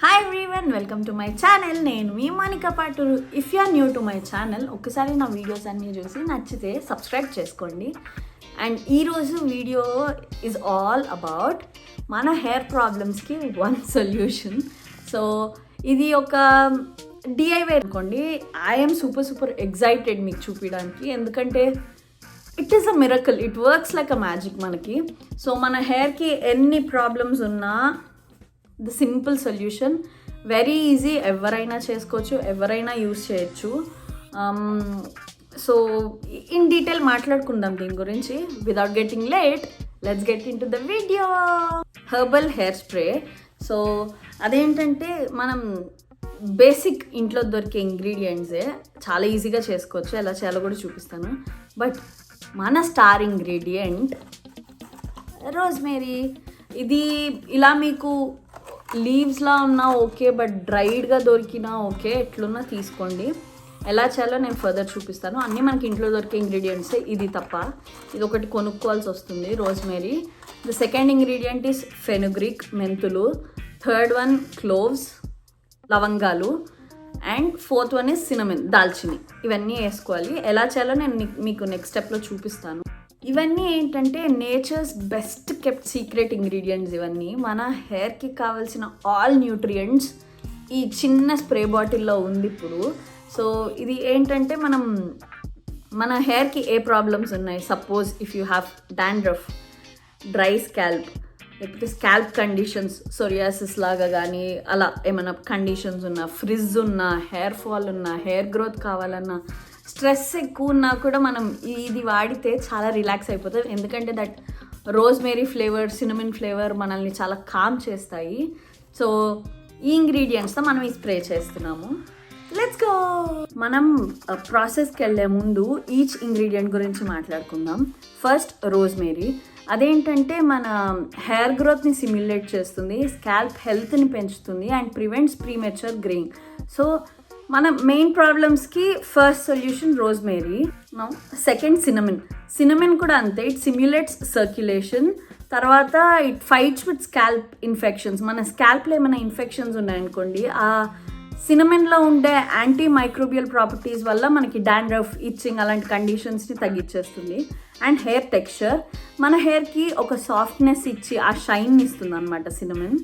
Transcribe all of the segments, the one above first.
Hi everyone, welcome to my channel. నేను మీ Monika Paturu. If you are new to my channel, ఒక్కసారి నా videos అన్నీ చూసి నచ్చితే సబ్స్క్రైబ్ చేసుకోండి. అండ్ ఈరోజు వీడియో ఈజ్ ఆల్ అబౌట్ మన హెయిర్ ప్రాబ్లమ్స్కి వన్ సొల్యూషన్. సో ఇది ఒక డిఐవై అనుకోండి. ఐఎమ్ సూపర్ ఎగ్జైటెడ్ మీకు చూపించడానికి, ఎందుకంటే it is a miracle. It works like a magic మనకి. సో మన హెయిర్కి ఎన్ని ప్రాబ్లమ్స్ ఉన్నా the simple solution, very easy, ఎవరైనా చేసుకోవచ్చు, ఎవరైనా యూస్ చేయొచ్చు. సో ఇన్ డీటెయిల్ మాట్లాడుకుందాం దీని గురించి. Without getting late, let's get in to the video. Herbal hair spray. So అదేంటంటే మనం బేసిక్ ఇంట్లో దొరికే ఇంగ్రీడియంట్సే, చాలా ఈజీగా చేసుకోవచ్చు. ఎలా చేయాలో కూడా చూపిస్తాను. బట్ మన స్టార్ ఇంగ్రీడియంట్ రోజ్మేరీ. ఇది ఇలా మీకు లీవ్స్లా ఉన్నా ఓకే, బట్ డ్రైడ్గా దొరికినా ఓకే, ఎట్లున్నా తీసుకోండి. ఎలా చేయాలో నేను ఫర్దర్ చూపిస్తాను. అన్నీ మనకి ఇంట్లో దొరికే ఇంగ్రీడియంట్సే, ఇది తప్ప. ఇది ఒకటి కొనుక్కోవాల్సి వస్తుంది, rosemary. The second ingredient is fenugreek, మెంతులు. థర్డ్ వన్ క్లోవ్స్, లవంగాలు. And fourth one is cinnamon, దాల్చిని. ఇవన్నీ వేసుకోవాలి. ఎలా చేయాలో నేను మీకు నెక్స్ట్ స్టెప్లో చూపిస్తాను. ఇవన్నీ ఏంటంటే nature's best kept secret ingredients. ఇవన్నీ మన హెయిర్కి కావాల్సిన ఆల్ న్యూట్రియంట్స్ ఈ చిన్న స్ప్రే బాటిల్లో ఉంది ఇప్పుడు. సో ఇది ఏంటంటే మన హెయిర్కి ఏ ప్రాబ్లమ్స్ ఉన్నాయి, suppose if you have dandruff, dry scalp, లేకపోతే స్కాల్ప్ కండిషన్స్, సోరియాసిస్ లాగా కానీ అలా ఏమైనా కండిషన్స్ ఉన్నా, ఫ్రిజ్ ఉన్నా, హెయిర్ ఫాల్ ఉన్నా, హెయిర్ గ్రోత్ కావాలన్నా, స్ట్రెస్ ఎక్కువ ఉన్నా కూడా మనం ఇది వాడితే చాలా రిలాక్స్ అయిపోతుంది. ఎందుకంటే that rosemary flavour, cinnamon flavour మనల్ని చాలా కామ్ చేస్తాయి. సో ఈ ఇంగ్రీడియంట్స్తో మనం ఈ స్ప్రే చేస్తున్నాము. Let's go. మనం ప్రాసెస్కి వెళ్ళే ముందు ఈచ్ ఇంగ్రీడియంట్ గురించి మాట్లాడుకుందాం. First rosemary. అదేంటంటే మన హెయిర్ గ్రోత్ని సిమ్యులేట్ చేస్తుంది, స్కాల్ప్ హెల్త్ని పెంచుతుంది and prevents premature greying. So మన మెయిన్ ప్రాబ్లమ్స్కి first solution rosemary. Second cinnamon. Cinnamon కూడా అంతే, ఇట్ సిమ్యులేట్స్ సర్క్యులేషన్. తర్వాత it fights with scalp infections. మన స్కాల్ప్లో ఏమైనా ఇన్ఫెక్షన్స్ ఉన్నాయనుకోండి, ఆ సినమన్లో ఉండే యాంటీ మైక్రోబియల్ ప్రాపర్టీస్ వల్ల మనకి డాండ్రఫ్, ఇచ్చింగ్ అలాంటి కండిషన్స్ని తగ్గించేస్తుంది. అండ్ హెయిర్ టెక్స్చర్, మన హెయిర్కి ఒక సాఫ్ట్నెస్ ఇచ్చి ఆ షైన్ ఇస్తుంది అనమాట సినమన్.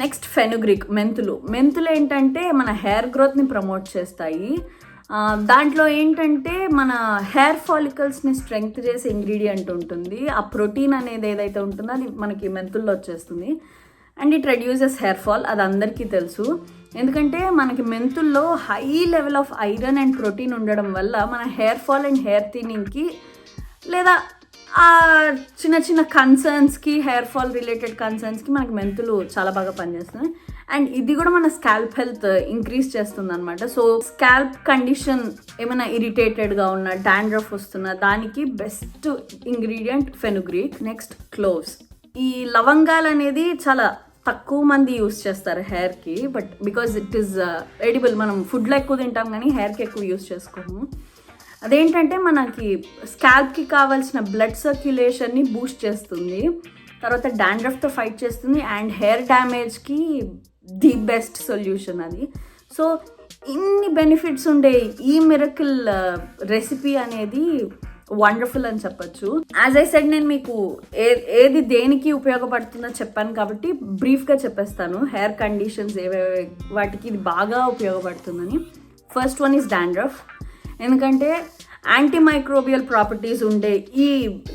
నెక్స్ట్ ఫెనుగ్రీక్, మెంతులు. మెంతులు ఏంటంటే మన హెయిర్ గ్రోత్ని ప్రమోట్ చేస్తాయి. దాంట్లో ఏంటంటే మన హెయిర్ ఫాలికల్స్ని స్ట్రెంగ్త్ చేసే ఇంగ్రీడియంట్ ఉంటుంది. ఆ ప్రోటీన్ అనేది ఏదైతే ఉంటుందో అది మనకి మెంతుల్లో వచ్చేస్తుంది. And it reduces hair fall, అది అందరికీ తెలుసు. ఎందుకంటే మనకి మెంతుల్లో high level of iron and protein ఉండడం వల్ల మన హెయిర్ ఫాల్ అండ్ హెయిర్ థిన్నింగ్కి, లేదా ఆ చిన్న కన్సర్న్స్కి, హెయిర్ ఫాల్ రిలేటెడ్ కన్సర్న్స్కి మనకి మెంతులు చాలా బాగా పనిచేస్తున్నాయి. అండ్ ఇది కూడా మన స్కాల్ప్ హెల్త్ ఇంక్రీజ్ చేస్తుంది అనమాట. సో స్కాల్ప్ కండిషన్ ఏమైనా ఇరిటేటెడ్గా ఉన్న, డాండ్రఫ్ వస్తున్న దానికి best ingredient fenugreek. Next cloves. ఈ లవంగాలు అనేది చాలా తక్కువ మంది యూస్ చేస్తారు హెయిర్కి, but because it is edible. మనం ఫుడ్లో ఎక్కువ తింటాం కానీ హెయిర్కి ఎక్కువ యూస్ చేసుకోము. అదేంటంటే మనకి స్కాల్ప్కి కావాల్సిన బ్లడ్ సర్క్యులేషన్ని బూస్ట్ చేస్తుంది. తర్వాత డాండ్రఫ్తో ఫైట్ చేస్తుంది. అండ్ హెయిర్ డ్యామేజ్కి ది బెస్ట్ సొల్యూషన్ అది. సో ఇన్ని బెనిఫిట్స్ ఉండే ఈ మిరకిల్ రెసిపీ అనేది వండర్ఫుల్ అని చెప్పచ్చు. యాజ్ ఐ సెడ్, నేను మీకు ఏది దేనికి ఉపయోగపడుతుందో చెప్పాను కాబట్టి బ్రీఫ్గా చెప్పేస్తాను. హెయిర్ కండిషన్స్ ఏవేవి వాటికి ఇది బాగా ఉపయోగపడుతుందని. First one is dandruff. ఎందుకంటే యాంటీ మైక్రోబియల్ ప్రాపర్టీస్ ఉండే ఈ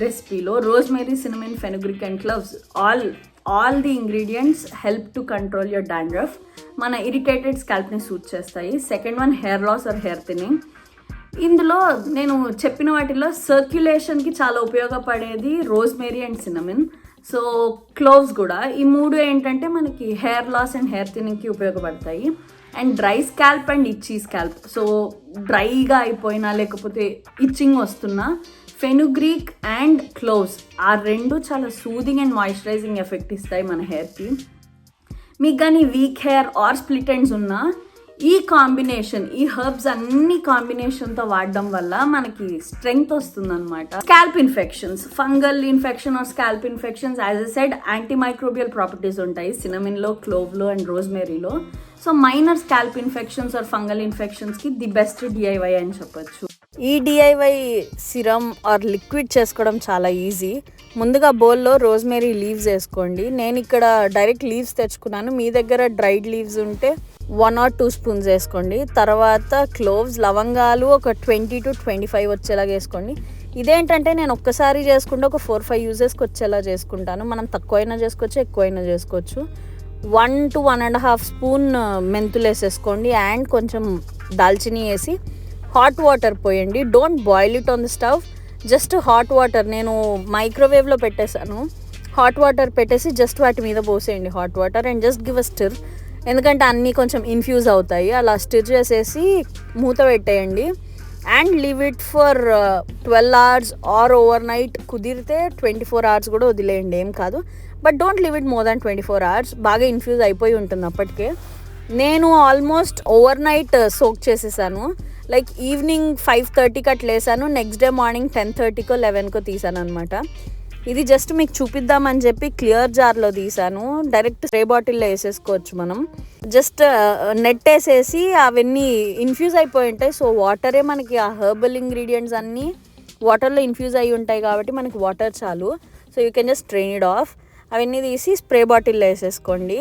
రెసిపీలో rosemary, cinnamon, fenugreek and cloves, all the ingredients help to control your dandruff. మన ఇరిటేటెడ్ స్కాల్ప్ని సూట్ చేస్తాయి. Second one hair loss or hair thinning. ఇందులో నేను చెప్పిన వాటిలో సర్క్యులేషన్కి చాలా ఉపయోగపడేది rosemary and cinnamon. So cloves కూడా. ఈ మూడు ఏంటంటే మనకి హెయిర్ లాస్ అండ్ హెయిర్ థిన్నింగ్కి ఉపయోగపడతాయి. And dry scalp and itchy scalp, so డ్రైగా అయిపోయినా లేకపోతే ఇచ్చింగ్ వస్తున్నా, ఫెనుగ్రీక్ అండ్ క్లోవ్స్ ఆ రెండు చాలా సూదింగ్ అండ్ మాయిశ్చరైజింగ్ ఎఫెక్ట్ ఇస్తాయి మన హెయిర్కి. మీకు కానీ weak hair or split ends ఉన్నా ఈ కాంబినేషన్, ఈ హెర్బ్స్ అన్ని కాంబినేషన్తో వాడడం వల్ల మనకి స్ట్రెంగ్త్ వస్తుంది అనమాట. Scalp infections, fungal infection or scalp infections, as I said antimicrobial properties ఉంటాయి సినమిన్లో, క్లోవ్లో అండ్ రోజ్మెరీలో. So minor scalp infections or fungal ఇన్ఫెక్షన్స్కి ది బెస్ట్ డిఐవై అని చెప్పొచ్చు. ఈ డిఐవై సిరమ్ ఆర్ లిక్విడ్ చేసుకోవడం చాలా ఈజీ. ముందుగా బౌల్లో రోజ్మెరీ లీవ్స్ వేసుకోండి. నేను ఇక్కడ డైరెక్ట్ లీవ్స్ తెచ్చుకున్నాను. మీ దగ్గర డ్రైడ్ లీవ్స్ ఉంటే 1 or 2 స్పూన్స్ వేసుకోండి. తర్వాత క్లోవ్స్, లవంగాలు ఒక 20 to 25 వచ్చేలాగా వేసుకోండి. ఇదేంటంటే నేను ఒక్కసారి చేసుకుంటే ఒక 4-5 యూజెస్కి వచ్చేలా చేసుకుంటాను. మనం తక్కువైనా చేసుకోవచ్చు, ఎక్కువైనా చేసుకోవచ్చు. 1 to 1.5 స్పూన్ మెంతులు వేసేసుకోండి అండ్ కొంచెం దాల్చిని వేసి హాట్ వాటర్ పోయండి. Don't boil it on the stove, just hot water. నేను మైక్రోవేవ్లో పెట్టేశాను. హాట్ వాటర్ పెట్టేసి జస్ట్ వాటి మీద పోసేయండి hot water and just give a stir. ఎందుకంటే అన్నీ కొంచెం ఇన్ఫ్యూజ్ అవుతాయి. అలా స్టిర్ చేసేసి మూత పెట్టేయండి and leave it for 12 hours or over night. కుదిరితే 24 hours కూడా వదిలేయండి, ఏం కాదు. But don't leave it more than 24 hours. బాగా ఇన్ఫ్యూజ్ అయిపోయి ఉంటుంది అప్పటికే. నేను ఆల్మోస్ట్ ఓవర్ నైట్ సోక్ చేసేసాను. లైక్ ఈవినింగ్ 5:30కి అట్లా వేసాను. నెక్స్ట్ డే మార్నింగ్ 10:30కో 11కో తీసాను అనమాట. ఇది జస్ట్ మీకు చూపిద్దామని చెప్పి క్లియర్ జార్లో తీసాను. డైరెక్ట్ స్ప్రే బాటిల్లో వేసేసుకోవచ్చు మనం. జస్ట్ నెట్ వేసేసి అవన్నీ ఇన్ఫ్యూజ్ అయిపోయి ఉంటాయి. సో వాటరే మనకి, ఆ హెర్బల్ ఇంగ్రీడియంట్స్ అన్నీ వాటర్లో ఇన్ఫ్యూజ్ అయ్యి ఉంటాయి కాబట్టి మనకి వాటర్ చాలు. So you can just train it off. అవన్నీ తీసి స్ప్రే బాటిల్లో వేసేసుకోండి.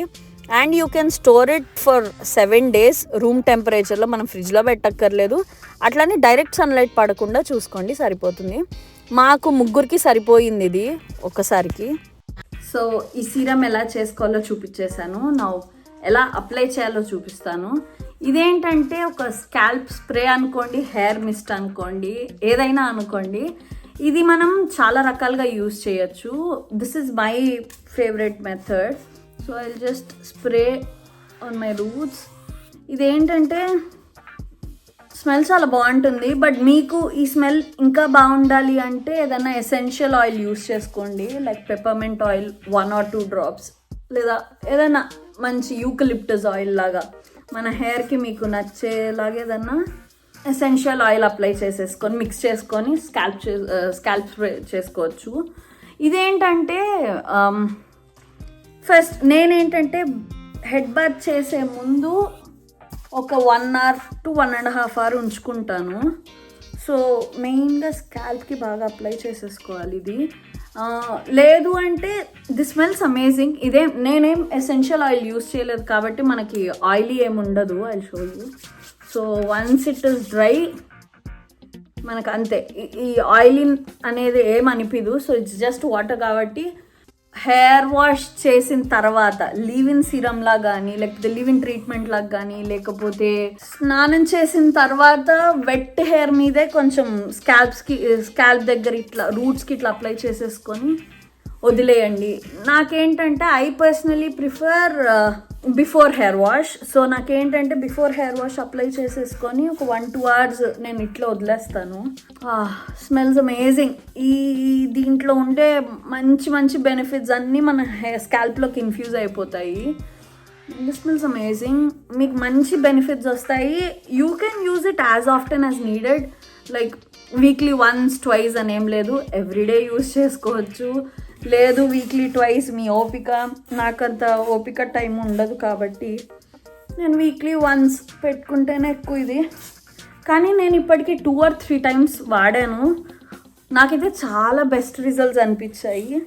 And you can store it for 7 days room టెంపరేచర్లో. మనం ఫ్రిడ్జ్లో పెట్టక్కర్లేదు. అట్లనే డైరెక్ట్ సన్లైట్ పడకుండా చూసుకోండి, సరిపోతుంది. మాకు ముగ్గురికి సరిపోయింది ఇది ఒక్కసారికి. సో ఈ సీరం ఎలా చేసుకోవాలో చూపించేశాను. నా ఎలా అప్లై చేయాలో చూపిస్తాను. ఇదేంటంటే ఒక స్కాల్ప్ స్ప్రే అనుకోండి, హెయిర్ మిస్ట్ అనుకోండి, ఏదైనా అనుకోండి. ఇది మనం చాలా రకాలుగా యూజ్ చేయొచ్చు. This is my favourite method. So I just spray on my roots. ఇదేంటంటే స్మెల్ చాలా బాగుంటుంది. బట్ మీకు ఈ స్మెల్ ఇంకా బాగుండాలి అంటే ఏదైనా ఎసెన్షియల్ ఆయిల్ యూస్ చేసుకోండి. Like peppermint oil 1 or 2 drops, లేదా ఏదైనా మంచి యూకలిప్టస్ ఆయిల్ లాగా మన హెయిర్కి మీకు నచ్చేలాగా ఏదన్నా ఎసెన్షియల్ ఆయిల్ అప్లై చేసేసుకొని మిక్స్ చేసుకొని స్కాల్ప్ స్ప్రే చేసుకోవచ్చు. ఇదేంటంటే ఫస్ట్ నేనేంటంటే హెడ్ బాత్ చేసే ముందు ఒక 1 hour to 1.5 hour ఉంచుకుంటాను. సో మెయిన్గా స్కాల్ప్కి బాగా అప్లై చేసేసుకోవాలి ఇది. లేదు అంటే దిస్ స్మెల్స్ అమేజింగ్. నేనేం ఎసెన్షియల్ ఆయిల్ యూస్ చేయలేదు కాబట్టి మనకి ఆయిలీ ఏమి ఉండదు. I show you. So once it is dry మనకు అంతే, ఈ ఆయిలింగ్ అనేది ఏమనిపించదు. సో ఇట్స్ జస్ట్ వాటర్ కాబట్టి హెయిర్ వాష్ చేసిన తర్వాత లీవ్-ఇన్ సీరంలా కానీ, లేకపోతే లీవ్-ఇన్ ట్రీట్మెంట్ లాగా కానీ, లేకపోతే స్నానం చేసిన తర్వాత వెట్ హెయిర్ మీదే కొంచెం స్కాల్ప్ దగ్గర ఇట్లా రూట్స్కి ఇట్లా అప్లై చేసేసుకొని వదిలేయండి. నాకేంటంటే I personally prefer before hair wash. So నాకేంటంటే బిఫోర్ హెయిర్ వాష్ అప్లై చేసేసుకొని ఒక 1-2 hours నేను ఇట్లా వదిలేస్తాను. Smells amazing. దీంట్లో ఉండే మంచి మంచి బెనిఫిట్స్ అన్నీ మన స్కాల్ప్లోకి ఇన్ఫ్యూజ్ అయిపోతాయి. Smells amazing. మీకు మంచి బెనిఫిట్స్ వస్తాయి. You can use it as often as needed. Like weekly 1-2 అని ఏం లేదు, ఎవ్రీడే యూజ్ చేసుకోవచ్చు. లేదు వీక్లీ 2 మీ ఓపిక. నాకంత ఓపిక టైం ఉండదు కాబట్టి నేను వీక్లీ 1 పెట్టుకుంటేనే ఎక్కువ ఇది. కానీ నేను ఇప్పటికీ 2 or 3 times వాడాను. నాకైతే చాలా బెస్ట్ రిజల్ట్స్ అనిపించాయి.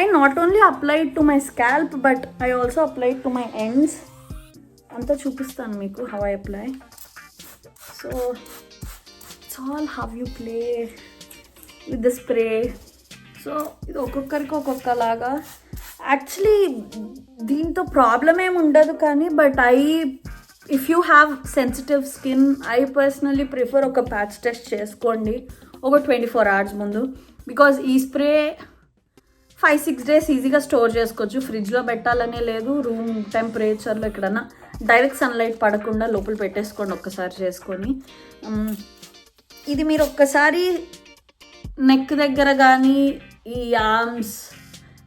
I not only applied to my scalp but I also applied to my ends. అంతా చూపిస్తాను మీకు how I apply. So it's all how you play with the spray. So ఇది ఒక్కొక్కరికి ఒక్కొక్కలాగా. యాక్చువల్లీ దీంతో ప్రాబ్లం ఏమి ఉండదు కానీ but if you have sensitive skin I personally prefer ఒక ప్యాచ్ టెస్ట్ చేసుకోండి ఒక 24 hours ముందు. బికాజ్ ఈ స్ప్రే 5-6 days ఈజీగా స్టోర్ చేసుకోవచ్చు. ఫ్రిడ్జ్లో పెట్టాలనే లేదు, రూమ్ టెంపరేచర్లో ఎక్కడన్నా డైరెక్ట్ సన్లైట్ పడకుండా లోపల పెట్టేసుకోండి ఒక్కసారి చేసుకొని. ఇది మీరు ఒక్కసారి నెక్ దగ్గర కానీ, ఈ ఆర్మ్స్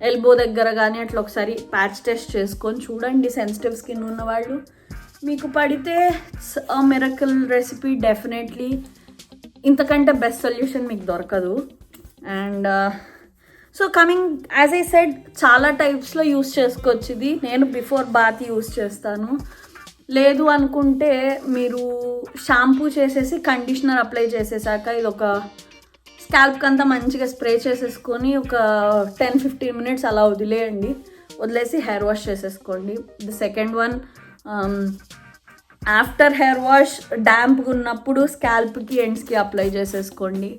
ఎల్బో దగ్గర కానీ అట్లా ఒకసారి ప్యాచ్ టెస్ట్ చేసుకొని చూడండి. సెన్సిటివ్ స్కిన్ ఉన్నవాళ్ళు మీకు పడితే మిరకల్ రెసిపీ డెఫినెట్లీ. ఇంతకంటే బెస్ట్ సొల్యూషన్ మీకు దొరకదు. And so coming as I said, చాలా టైప్స్లో యూస్ చేసుకోవచ్చు ఇది. నేను బిఫోర్ బాత్ యూస్ చేస్తాను. లేదు అనుకుంటే మీరు షాంపూ చేసేసి కండిషనర్ అప్లై చేసేసాక ఇది ఒక స్కాల్ప్కి అంతా మంచిగా స్ప్రే చేసేసుకొని ఒక 10-15 మినిట్స్ అలా వదిలేసి హెయిర్ వాష్ చేసేసుకోండి. The second one, after hair wash డ్యాంప్గా ఉన్నప్పుడు స్కాల్ప్కి ఎండ్స్కి అప్లై చేసేసుకోండి.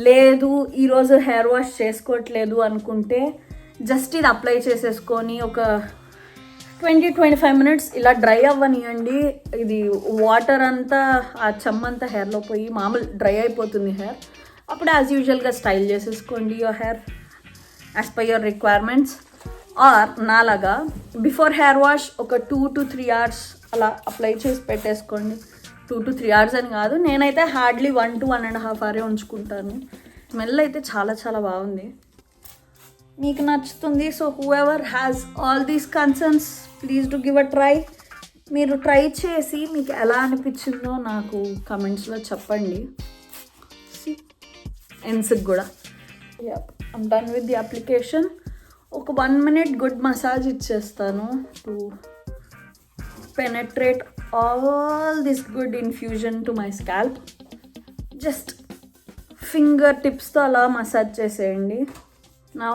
లేదు ఈరోజు హెయిర్ వాష్ చేసుకోవట్లేదు అనుకుంటే జస్ట్ ఇది అప్లై చేసేసుకొని ఒక 20-25 మినిట్స్ ఇలా డ్రై అవ్వనియండి. ఇది వాటర్ అంతా ఆ చెమ్మంతా హెయిర్లో పోయి మామూలు డ్రై అయిపోతుంది హెయిర్. అప్పుడు యాజ్ యూజువల్గా స్టైల్ చేసేసుకోండి your hair as per your requirements. Or నాలాగా బిఫోర్ హెయిర్ వాష్ ఒక 2 to 3 hours అలా అప్లై చేసి పెట్టేసుకోండి. 2 to 3 hours అని కాదు, నేనైతే హార్డ్లీ 1 to 1.5 hours ఉంచుకుంటాను. స్మెల్ అయితే చాలా చాలా బాగుంది, మీకు నచ్చుతుంది. So whoever has all these concerns, please do give a try. మీరు ట్రై చేసి మీకు ఎలా అనిపించిందో నాకు కమెంట్స్లో చెప్పండి. ఎన్స్కి కూడా I'm done with the application. ఒక 1 minute గుడ్ మసాజ్ ఇచ్చేస్తాను to penetrate all this good infusion to my scalp. Just finger టిప్స్తో అలా మసాజ్ చేసేయండి. నా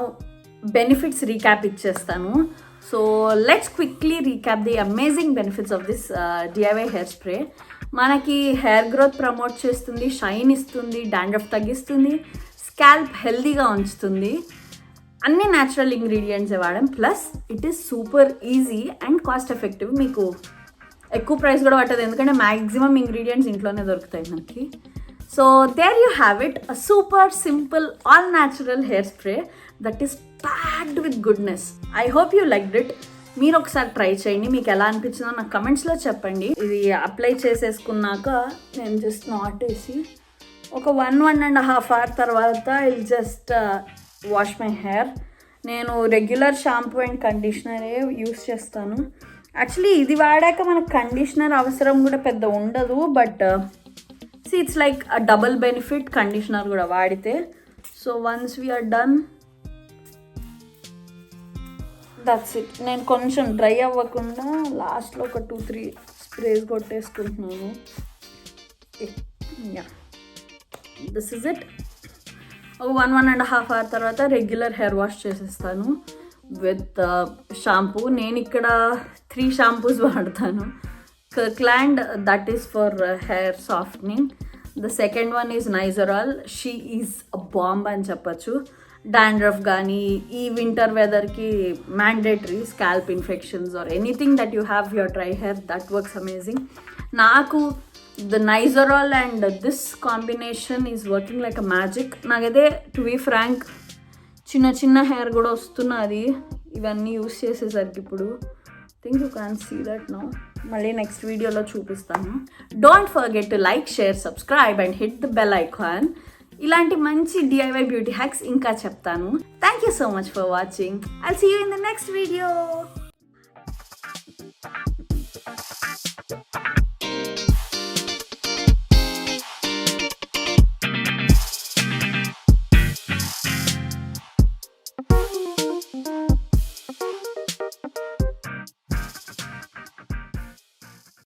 బెనిఫిట్స్ రీక్యాప్ ఇచ్చేస్తాను. So let's quickly recap the amazing benefits of this DIY hair spray. మనకి hair growth promote చేస్తుంది, shine ఇస్తుంది, dandruff తగ్గిస్తుంది, scalp హెల్దీగా ఉంచుతుంది. అన్ని న్యాచురల్ ఇంగ్రీడియంట్స్ వాడడం, plus it is super easy and cost effective. మీకు ఎక్కువ ప్రైస్ కూడా పట్టదు, ఎందుకంటే మ్యాక్సిమం ఇంగ్రీడియంట్స్ ఇంట్లోనే దొరుకుతాయి మనకి. So there you have it, a super simple all natural hair spray that is packed with goodness. I hope you liked it. మీరు ఒకసారి ట్రై చేయండి, మీకు ఎలా అనిపించిందో నాకు కమెంట్స్లో చెప్పండి. ఇది అప్లై చేసేసుకున్నాక నేను జస్ట్ నాటేసి ఒక 1.5 hours తర్వాత I'll just wash my hair. నేను రెగ్యులర్ షాంపూ అండ్ కండిషనరే యూస్ చేస్తాను. యాక్చువల్లీ ఇది వాడాక మనకు కండిషనర్ అవసరం కూడా పెద్ద ఉండదు, but it's like a double benefit conditioner కూడా వాడితే. So once we are done, that's it. నేను కొంచెం డ్రై అవ్వకుండా లాస్ట్లో ఒక 2-3 స్ప్రేస్ కొట్టేసుకుంటున్నాను. Yeah, this is it. ఒక 1.5 hours తర్వాత రెగ్యులర్ హెయిర్ వాష్ చేసేస్తాను విత్ షాంపూ. నేను ఇక్కడ 3 shampoos వాడతాను. Kirkland, that is for hair softening. The second one is Nizoral. She is a bomb అని చెప్పచ్చు. డాండ్రఫ్ కానీ ఈ వింటర్ వెదర్కి mandatory scalp infections or anything that you have your dry hair, that works amazing. నాకు the Nizoral and this combination is working like a magic. నాకైతే to be frank చిన్న hair కూడా వస్తున్నది ఇవన్నీ యూస్ చేసేసరికి. ఇప్పుడు think you can see that now. మళ్ళీ next వీడియోలో చూపిస్తాను. Don't forget to like, share, subscribe and hit the bell icon. ఇలాంటి మంచి DIY బ్యూటీ హ్యాక్స్ ఇంకా చెప్తాను. Thank you so much for watching. I'll see you in the next video.